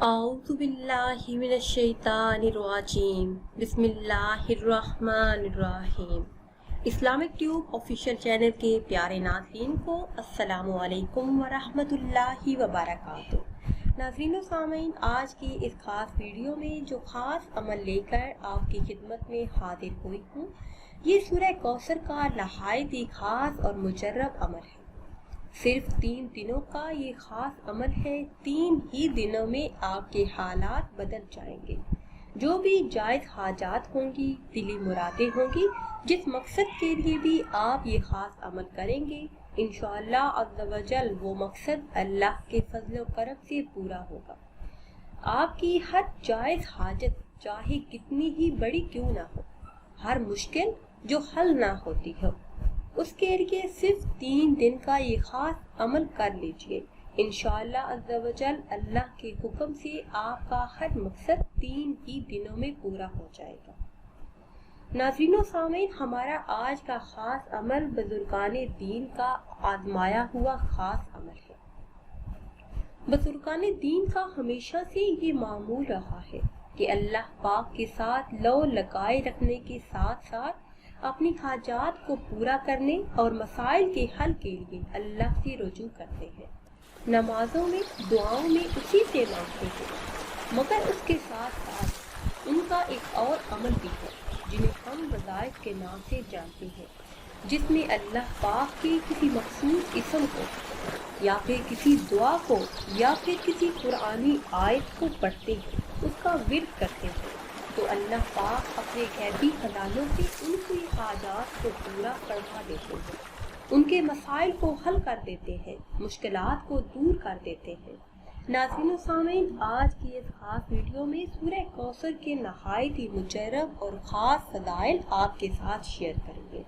اعوذ باللہ من الشیطان الرجیم بسم اللہ الرحمن الرحیم۔ اسلامک ٹیوب آفیشیل چینل کے پیارے ناظرین کو السلام علیکم ورحمۃ اللہ وبرکاتہ۔ ناظرین و سامعین، آج کی اس خاص ویڈیو میں جو خاص عمل لے کر آپ کی خدمت میں حاضر ہوئی ہوں، یہ سورہ کوثر کا نہایت ہی خاص اور مجرب عمل ہے۔ صرف 3 دنوں کا یہ خاص عمل ہے۔ 3 ہی دنوں میں آپ کے حالات بدل جائیں گے۔ جو بھی جائز حاجات ہوں گی، دلی مرادیں ہوں گی، جس مقصد کے لیے بھی آپ یہ خاص عمل کریں گے، انشاءاللہ عز و جل وہ مقصد اللہ کے فضل و کرم سے پورا ہوگا۔ آپ کی ہر جائز حاجت چاہے کتنی ہی بڑی کیوں نہ ہو، ہر مشکل جو حل نہ ہوتی ہو، اس کے لیے صرف 3 دن کا یہ خاص عمل کر لیجئے۔ انشاءاللہ عز و جل اللہ کے حکم سے آپ کا ہر مقصد 3 ہی دنوں میں پورا ہو جائے گا۔ ناظرین و سامعین، ہمارا آج کا خاص عمل بزرگان دین کا آزمایا ہوا خاص عمل ہے۔ بزرگان دین کا ہمیشہ سے یہ معمول رہا ہے کہ اللہ پاک کے ساتھ لو لگائے رکھنے کے ساتھ ساتھ اپنی حاجات کو پورا کرنے اور مسائل کے حل کے لیے اللہ سے رجوع کرتے ہیں۔ نمازوں میں، دعاؤں میں اسی سے مانگتے ہیں، مگر اس کے ساتھ ساتھ ان کا ایک اور عمل بھی ہے جنہیں ہم وظائف کے نام سے جانتے ہیں، جس میں اللہ پاک کے کسی مخصوص اسم کو یا پھر کسی دعا کو یا پھر کسی قرآنی آیت کو پڑھتے ہیں، اس کا ورد کرتے ہیں، تو اللہ پاک اپنے غیبی خزانوں سے ان کی حاجات کو پورا فرما دیتے ہیں، ان کے مسائل کو حل کر دیتے ہیں، مشکلات کو دور کر دیتے ہیں۔ ناظرین و سامعین، آج کی اس خاص ویڈیو میں سورہ کوثر کے نہایت ہی مجرب اور خاص فضائل آپ کے ساتھ شیئر کریں گے،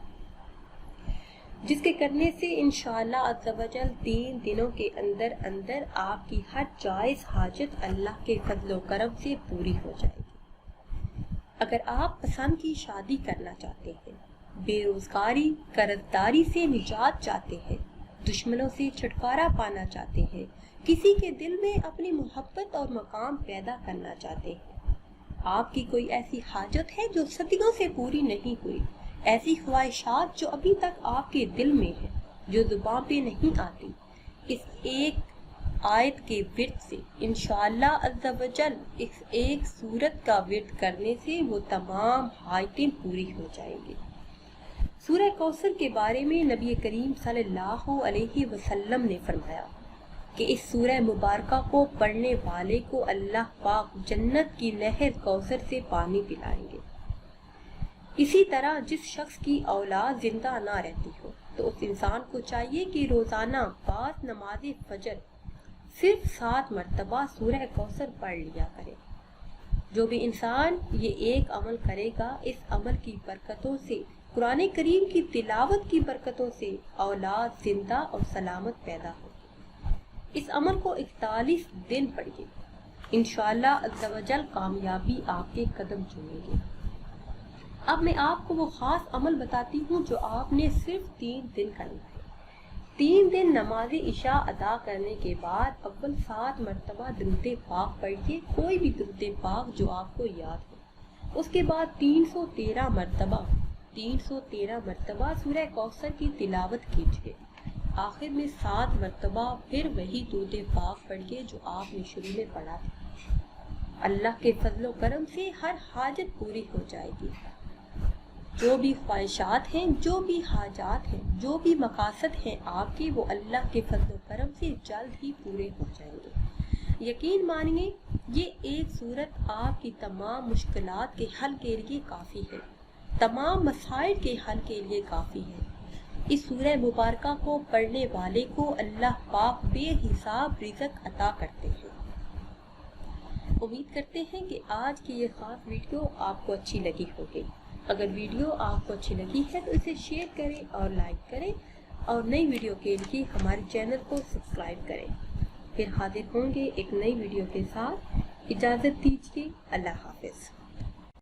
جس کے کرنے سے انشاءاللہ عز و جل 3 دنوں کے اندر اندر آپ کی ہر جائز حاجت اللہ کے فضل و کرم سے پوری ہو جائے گی۔ اگر آپ پسند کی شادی کرنا چاہتے ہیں، بے روزگاری قرضداری سے نجات چاہتے ہیں، دشمنوں سے چھٹکارا پانا چاہتے ہیں، کسی کے دل میں اپنی محبت اور مقام پیدا کرنا چاہتے ہیں، آپ کی کوئی ایسی حاجت ہے جو صدیوں سے پوری نہیں ہوئی، ایسی خواہشات جو ابھی تک آپ کے دل میں ہیں، جو زبان پہ نہیں آتی، اس ایک آیت کے ورد سے انشاءاللہ عز و جل اس ایک سورت کا ورد کرنے سے وہ تمام حاجتیں پوری ہو جائیں گی۔ سورہ کوثر کے بارے میں نبی کریم صلی اللہ علیہ وسلم نے فرمایا کہ اس سورہ مبارکہ کو پڑھنے والے کو اللہ پاک جنت کی نہر کوثر سے پانی پلائیں گے۔ اسی طرح جس شخص کی اولاد زندہ نہ رہتی ہو تو اس انسان کو چاہیے کہ روزانہ بعد نماز فجر صرف 7 مرتبہ سورہ کوثر پڑھ لیا کرے۔ جو بھی انسان یہ ایک عمل کرے گا، اس عمل کی برکتوں سے، قرآن کریم کی تلاوت کی برکتوں سے اولاد زندہ اور سلامت پیدا ہوگی۔ اس عمل کو 41 دن پڑھیے، انشاءاللہ عز و جل کامیابی آپ کے قدم چومیں گے۔ اب میں آپ کو وہ خاص عمل بتاتی ہوں جو آپ نے صرف 3 دن کرنا ہے۔ 3 دن نماز عشاء ادا کرنے کے بعد اول 7 مرتبہ درود پاک پڑھیے، کوئی بھی درود پاک جو آپ کو یاد ہو۔ اس کے بعد 313 مرتبہ سورہ کوثر کی تلاوت کیجیے۔ آخر میں 7 مرتبہ پھر وہی درود پاک پڑھیے جو آپ نے شروع میں پڑھا تھا۔ اللہ کے فضل و کرم سے ہر حاجت پوری ہو جائے گی۔ جو بھی خواہشات ہیں، جو بھی حاجات ہیں، جو بھی مقاصد ہیں آپ کے، وہ اللہ کے فضل و کرم سے جلد ہی پورے ہو جائیں گے۔ یقین مانیے، یہ ایک سورت آپ کی تمام مشکلات کے حل کے لیے کافی ہے، تمام مسائل کے حل کے لیے کافی ہے۔ اس سورہ مبارکہ کو پڑھنے والے کو اللہ پاک بے حساب رزق عطا کرتے ہیں۔ امید کرتے ہیں کہ آج کی یہ خاص ویڈیو آپ کو اچھی لگی ہوگی۔ اگر ویڈیو آپ کو اچھی لگی ہے تو اسے شیئر کریں اور لائک کریں، اور نئی ویڈیو کے لیے ہمارے چینل کو سبسکرائب کریں۔ پھر حاضر ہوں گے ایک نئی ویڈیو کے ساتھ۔ اجازت دیجیے، اللہ حافظ۔